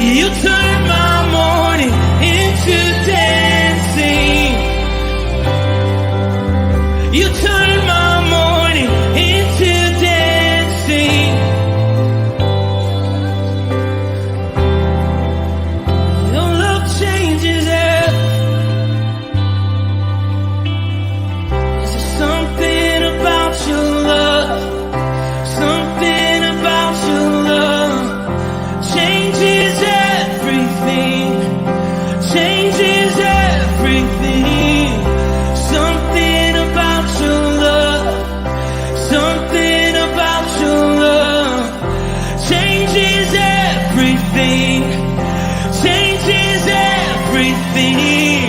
You turn my morning into dancing. You turn my morning into dancing. Your love changes everything. There's something about your love. Something about your love changes everything. Changes everything. Something about your love. Something about your love changes everything. Changes everything.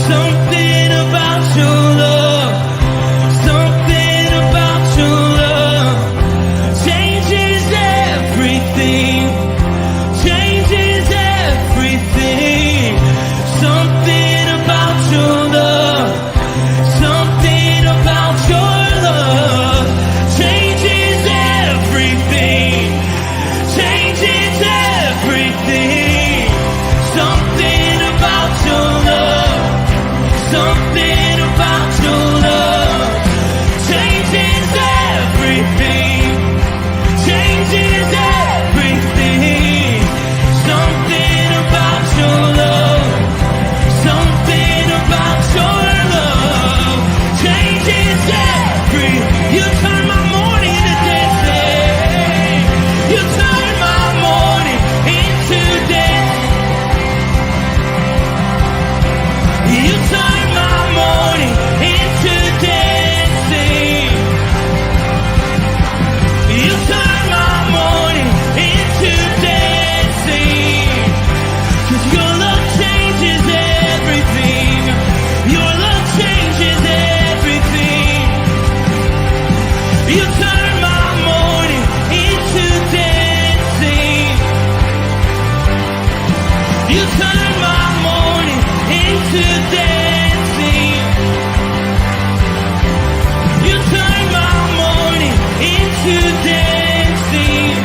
Something about your love. Something about your love changes everything. Changes everything. Something about your love. Something about your love changes everything. Changes everything. Something about your love. Something about your love changes everything. Changes everything. Something about your love. Something about your love changes everything. You turn my morning into dancing. You turn my morning into dancing. You turn my morning into dancing. You turn my morning into dancing. 'Cause your love changes everything. Your love changes everything. You turn my morning into dancing. You turn my morning into dancing. You turn my morning into dancing.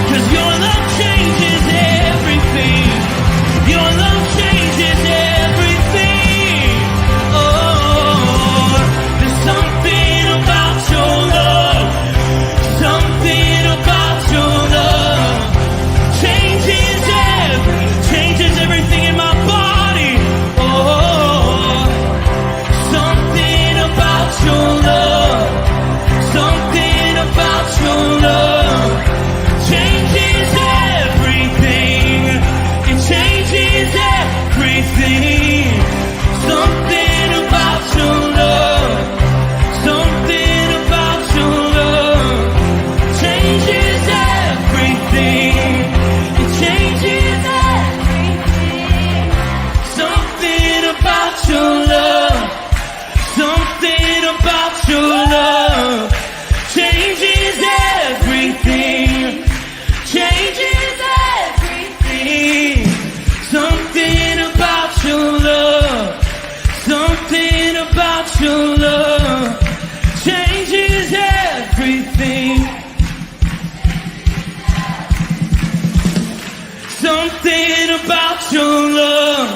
'Cause your love changes everything. Your love changes everything. Oh, there's something about your love. Something about your love changes everything in my body. Oh, something about your love. Something about your love changes everything. It changes everything. Something about your love. Something about your love changes everything. It changes everything. Something about your love. Something about your love changes everything. Changes everything. Something about your love. Something about your love changes everything. Something about your love.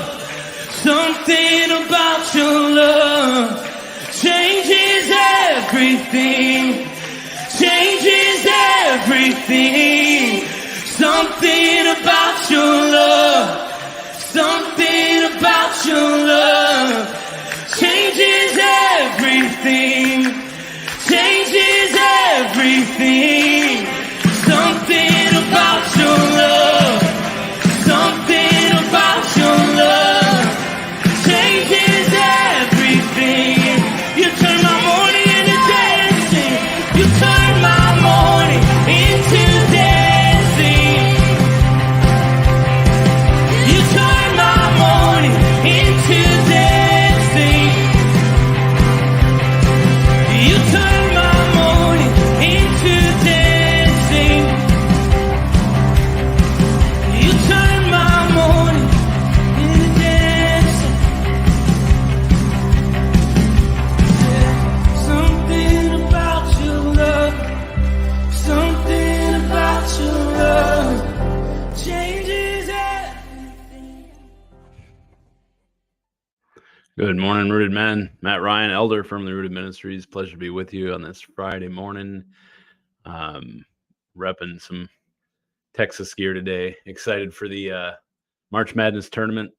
Something about your love changes everything. Changes everything. Something about your love. Something about your love changes everything. Changes everything. Something about your love. Something about your love changes everything. You turn my morning into dancing. You turn my morning into dancing. Good morning, Rooted Men. Matt Ryan, elder from the Rooted Ministries. Pleasure to be with you on this Friday morning. Repping some Texas gear today. Excited for the March Madness tournament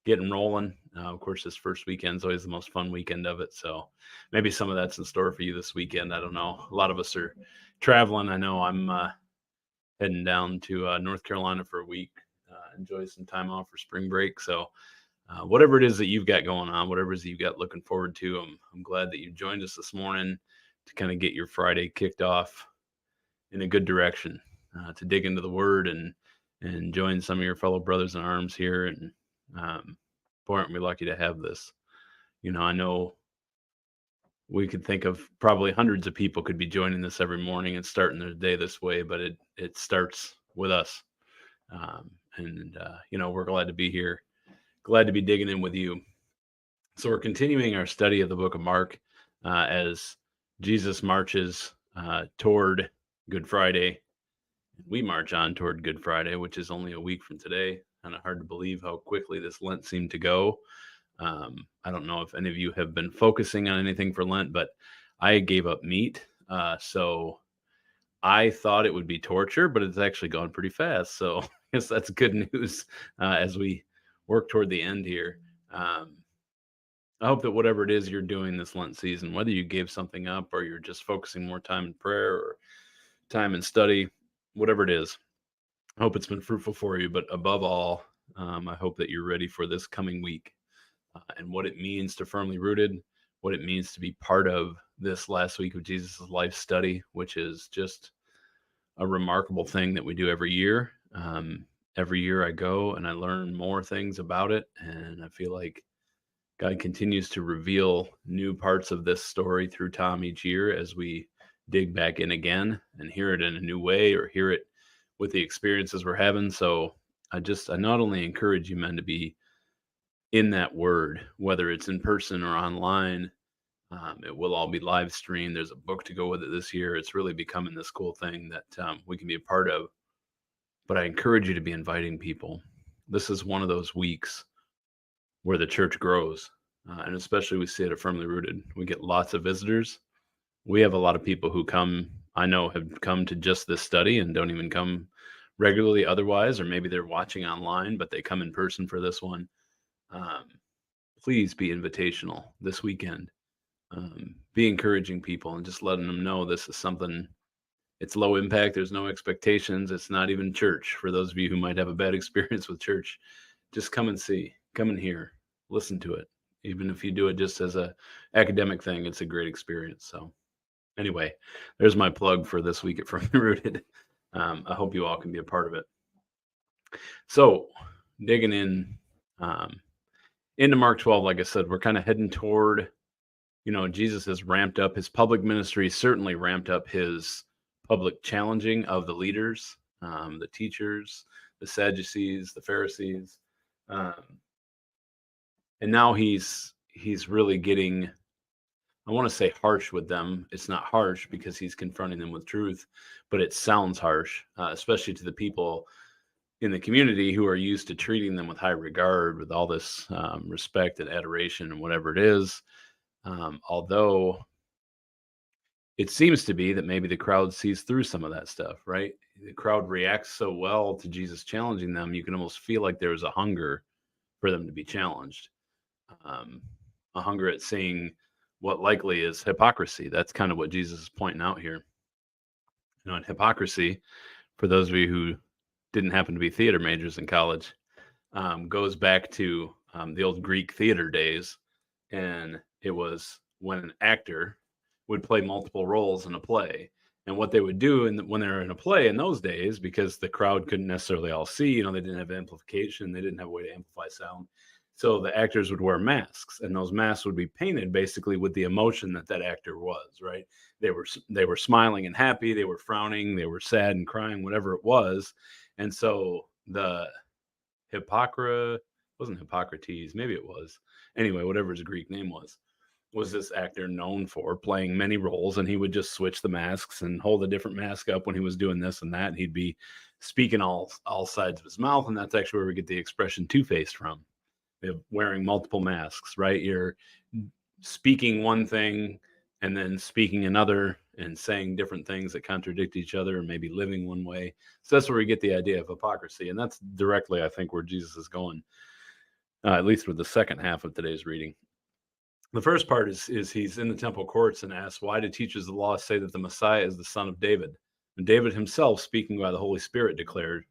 getting rolling. Of course, this first weekend is always the most fun weekend of it. So maybe some of that's in store for you this weekend. I don't know. A lot of us are traveling. I know I'm heading down to North Carolina for a week. Enjoy some time off for spring break. So whatever it is that you've got going on, whatever it is that you've got looking forward to, I'm glad that you joined us this morning to kind of get your Friday kicked off in a good direction, to dig into the Word and join some of your fellow brothers in arms here. And boy, aren't we lucky to have this. I know we could think of probably hundreds of people could be joining this every morning and starting their day this way, but it starts with us. We're glad to be here. Glad to be digging in with you. So we're continuing our study of the book of Mark as Jesus marches toward Good Friday. We march on toward Good Friday, which is only a week from today. Kind of hard to believe how quickly this Lent seemed to go. I don't know if any of you have been focusing on anything for Lent, but I gave up meat. So I thought it would be torture, but it's actually gone pretty fast. So I guess that's good news as we work toward the end here. I hope that whatever it is you're doing this Lent season, whether you gave something up or you're just focusing more time in prayer or time in study, whatever it is, I hope it's been fruitful for you. But above all, I hope that you're ready for this coming week and what it means to firmly rooted, what it means to be part of this last week of Jesus' life study, which is just a remarkable thing that we do every year. Every year I go and I learn more things about it, and I feel like God continues to reveal new parts of this story through Tom each year as we dig back in again and hear it in a new way or hear it with the experiences we're having. So I not only encourage you men to be in that word, whether it's in person or online. It will all be live streamed. There's a book to go with it this year. It's really becoming this cool thing that we can be a part of. But I encourage you to be inviting people. This is one of those weeks where the church grows. And especially we see it at Firmly Rooted. We get lots of visitors. We have a lot of people who I know have come to just this study and don't even come regularly otherwise, or maybe they're watching online, but they come in person for this one. Please be invitational this weekend. Be encouraging people and just letting them know this is something. It's low impact. There's no expectations. It's not even church. For those of you who might have a bad experience with church, just come and see, come and hear, listen to it. Even if you do it just as a academic thing, it's a great experience. So anyway, there's my plug for this week at Firmly Rooted. I hope you all can be a part of it. So digging in into Mark 12, like I said, we're kind of heading toward, Jesus has ramped up his public ministry, certainly ramped up his public challenging of the leaders, the teachers, the Sadducees, the Pharisees. And now he's really getting, I want to say harsh with them. It's not harsh because he's confronting them with truth, but it sounds harsh, especially to the people in the community who are used to treating them with high regard, with all this respect and adoration and whatever it is. Although it seems to be that maybe the crowd sees through some of that stuff, right? The crowd reacts so well to Jesus challenging them, you can almost feel like there's a hunger for them to be challenged. A hunger at seeing what likely is hypocrisy. That's kind of what Jesus is pointing out here. And hypocrisy, for those of you who didn't happen to be theater majors in college, goes back to the old Greek theater days. And it was when an actor would play multiple roles in a play. And what they would do when they were in a play in those days, because the crowd couldn't necessarily all see, they didn't have amplification, they didn't have a way to amplify sound. So the actors would wear masks, and those masks would be painted basically with the emotion that actor was, right? They were smiling and happy, they were frowning, they were sad and crying, whatever it was. And so the wasn't Hippocrates, maybe it was. Anyway, whatever his Greek name was this actor known for playing many roles, and he would just switch the masks and hold a different mask up when he was doing this and that. And he'd be speaking all sides of his mouth, and that's actually where we get the expression two-faced from. wearing multiple masks, right? You're speaking one thing and then speaking another and saying different things that contradict each other, and maybe living one way. So that's where we get the idea of hypocrisy. And that's directly, I think, where Jesus is going, at least with the second half of today's reading. The first part is he's in the temple courts and asks, why do teachers of the law say that the Messiah is the son of David? And David himself, speaking by the Holy Spirit, declared,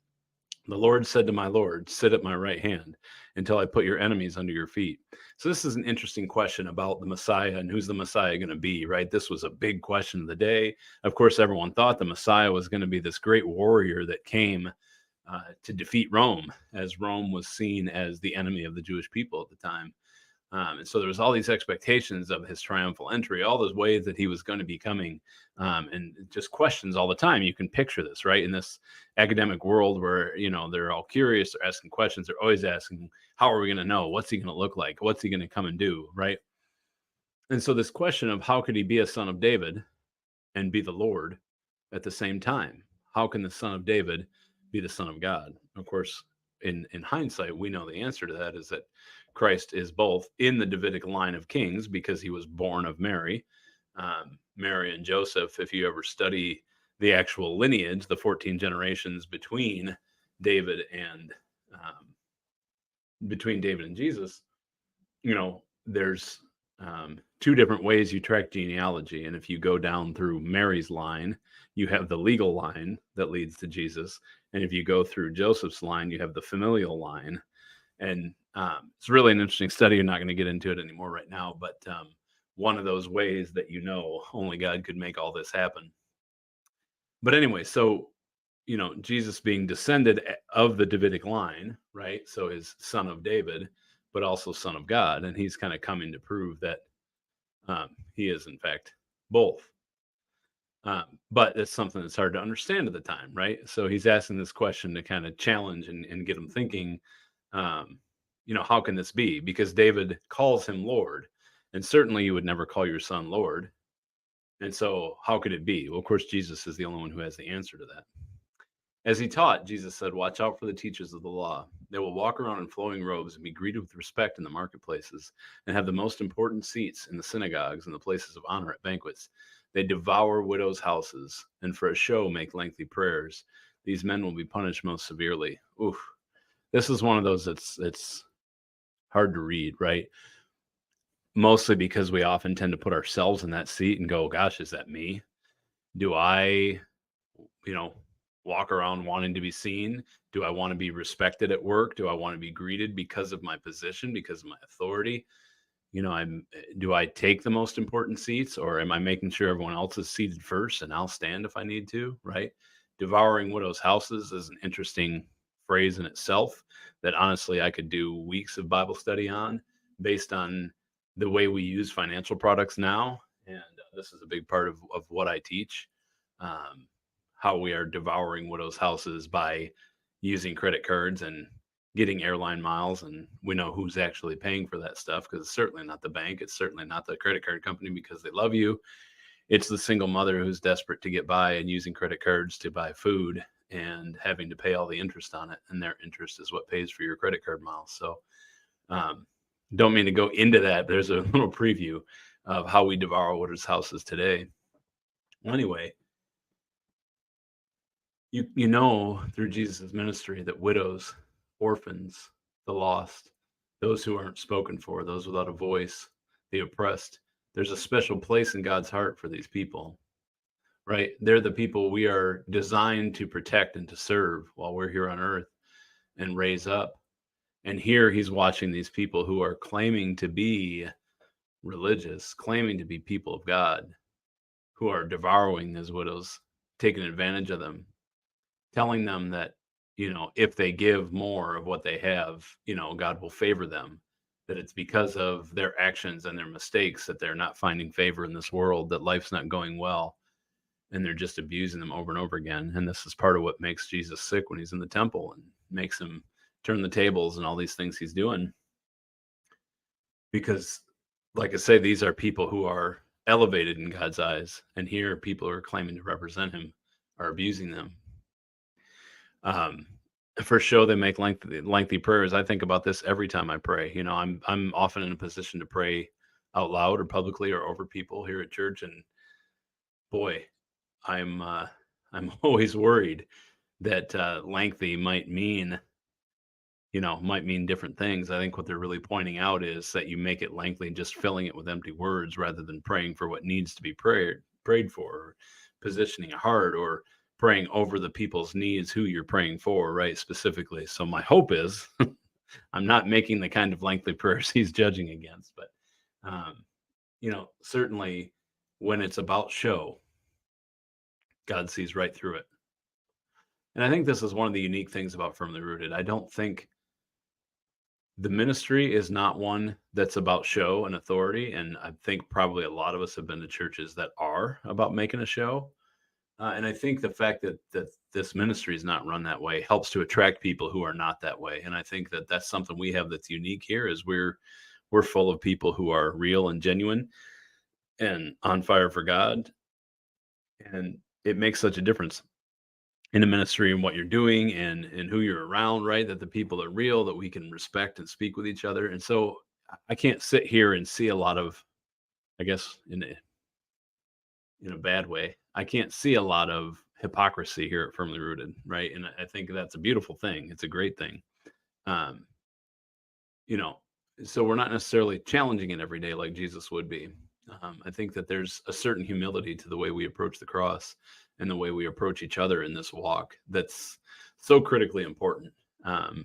the Lord said to my Lord, sit at my right hand until I put your enemies under your feet. So this is an interesting question about the Messiah and who's the Messiah going to be, right? This was a big question of the day. Of course, everyone thought the Messiah was going to be this great warrior that came to defeat Rome, as Rome was seen as the enemy of the Jewish people at the time. And so there was all these expectations of his triumphal entry, all those ways that he was going to be coming, and just questions all the time. You can picture this, right? In this academic world where, they're all curious, they're asking questions, they're always asking, how are we going to know? What's he going to look like? What's he going to come and do, right? And so this question of how could he be a son of David and be the Lord at the same time? How can the son of David be the son of God? Of course, in hindsight, we know the answer to that is that Christ is both in the Davidic line of kings because he was born of Mary. Mary and Joseph, if you ever study the actual lineage, the 14 generations between David and Jesus, there's two different ways you track genealogy. And if you go down through Mary's line, you have the legal line that leads to Jesus. And if you go through Joseph's line, you have the familial line. And it's really an interesting study. You're not going to get into it anymore right now, but one of those ways that only God could make all this happen. But anyway, so Jesus being descended of the Davidic line, right? So his son of David, but also son of God, and he's kind of coming to prove that he is in fact both. But it's something that's hard to understand at the time, right? So he's asking this question to kind of challenge and get them thinking. How can this be? Because David calls him Lord, and certainly you would never call your son Lord. And so how could it be? Well, of course, Jesus is the only one who has the answer to that. As he taught, Jesus said, watch out for the teachers of the law. They will walk around in flowing robes and be greeted with respect in the marketplaces and have the most important seats in the synagogues and the places of honor at banquets. They devour widows' houses and for a show make lengthy prayers. These men will be punished most severely. Oof. This is one of those it's hard to read, right? Mostly because we often tend to put ourselves in that seat and go, gosh, is that me? Do I, walk around wanting to be seen? Do I want to be respected at work? Do I want to be greeted because of my position, because of my authority? Do I take the most important seats, or am I making sure everyone else is seated first and I'll stand if I need to, right? Devouring widows' houses is an interesting phrase in itself that honestly I could do weeks of Bible study on based on the way we use financial products now. And this is a big part of what I teach, how we are devouring widows' houses by using credit cards and getting airline miles. And we know who's actually paying for that stuff, because it's certainly not the bank. It's certainly not the credit card company because they love you. It's the single mother who's desperate to get by and using credit cards to buy food and having to pay all the interest on it. And their interest is what pays for your credit card miles. So don't mean to go into that. There's a little preview of how we devour widows' houses today. Well, anyway, you know through Jesus' ministry that widows, orphans, the lost, those who aren't spoken for, those without a voice, the oppressed, there's a special place in God's heart for these people, right? They're the people we are designed to protect and to serve while we're here on earth and raise up. And here he's watching these people who are claiming to be religious, claiming to be people of God, who are devouring these widows, taking advantage of them, telling them that, if they give more of what they have, God will favor them, that it's because of their actions and their mistakes that they're not finding favor in this world, that life's not going well, and they're just abusing them over and over again. And this is part of what makes Jesus sick when he's in the temple and makes him turn the tables and all these things he's doing. Because, like I say, these are people who are elevated in God's eyes, and here people who are claiming to represent him are abusing them. for show they make lengthy prayers. I think about this every time I pray. You know, I'm often in a position to pray out loud or publicly or over people here at church, and boy, I'm always worried that lengthy might mean different things. I think what they're really pointing out is that you make it lengthy, just filling it with empty words rather than praying for what needs to be prayed for, or positioning a heart, or praying over the people's needs who you're praying for, right? Specifically. So my hope is I'm not making the kind of lengthy prayers he's judging against, but certainly when it's about show, God sees right through it. And I think this is one of the unique things about Firmly Rooted. I don't think the ministry is not one that's about show and authority. And I think probably a lot of us have been to churches that are about making a show. And I think the fact that this ministry is not run that way helps to attract people who are not that way. And I think that that's something we have that's unique here, is we're full of people who are real and genuine and on fire for God. And it makes such a difference in the ministry and what you're doing and who you're around, right? That the people are real, that we can respect and speak with each other. And so I can't sit here and see a lot of, I guess in a bad way, I can't see a lot of hypocrisy here at Firmly Rooted, right? And I think that's a beautiful thing. It's a great thing. Um, so we're not necessarily challenging it every day like Jesus would be. I think that there's a certain humility to the way we approach the cross and the way we approach each other in this walk that's so critically important. And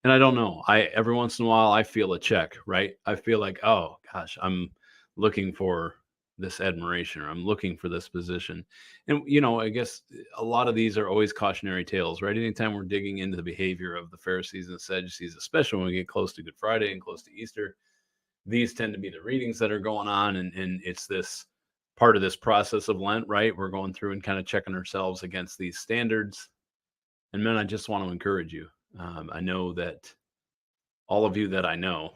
I don't know, every once in a while I feel a check, right? I feel like, oh gosh, I'm looking for this admiration, or I'm looking for this position. And, I guess a lot of these are always cautionary tales, right? Anytime we're digging into the behavior of the Pharisees and Sadducees, especially when we get close to Good Friday and close to Easter, these tend to be the readings that are going on. And it's this part of this process of Lent, right? We're going through and kind of checking ourselves against these standards. And man, I just want to encourage you. I know that all of you that I know,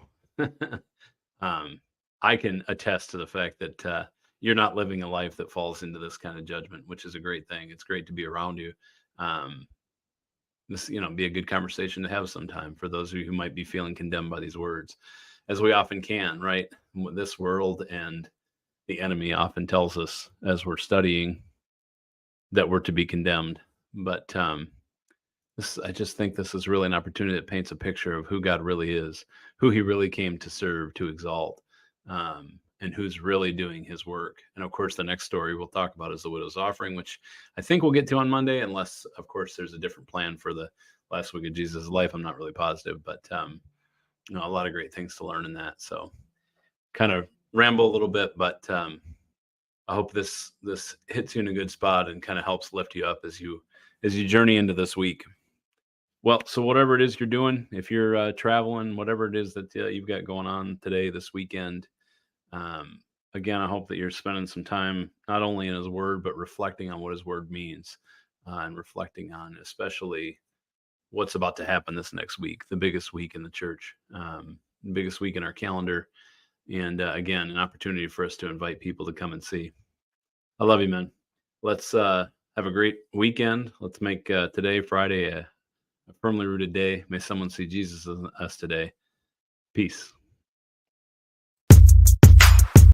I can attest to the fact that you're not living a life that falls into this kind of judgment, which is a great thing. It's great to be around you. This, be a good conversation to have sometime for those of you who might be feeling condemned by these words, as we often can, right? This world and the enemy often tells us as we're studying that we're to be condemned. But I just think this is really an opportunity that paints a picture of who God really is, who he really came to serve, to exalt, and who's really doing his work. And of course, the next story we'll talk about is the widow's offering, which I think we'll get to on Monday, unless, of course, there's a different plan for the last week of Jesus' life. I'm not really positive, but a lot of great things to learn in that. So kind of ramble a little bit, but I hope this hits you in a good spot and kind of helps lift you up as you journey into this week. Well, so whatever it is you're doing, if you're traveling, whatever it is that you've got going on today, this weekend, again, I hope that you're spending some time not only in his word, but reflecting on what his word means, and reflecting on especially what's about to happen this next week, the biggest week in the church, the biggest week in our calendar. And again, an opportunity for us to invite people to come and see. I love you, man. Let's have a great weekend. Let's make today, Friday, a firmly rooted day. May someone see Jesus in us today. Peace.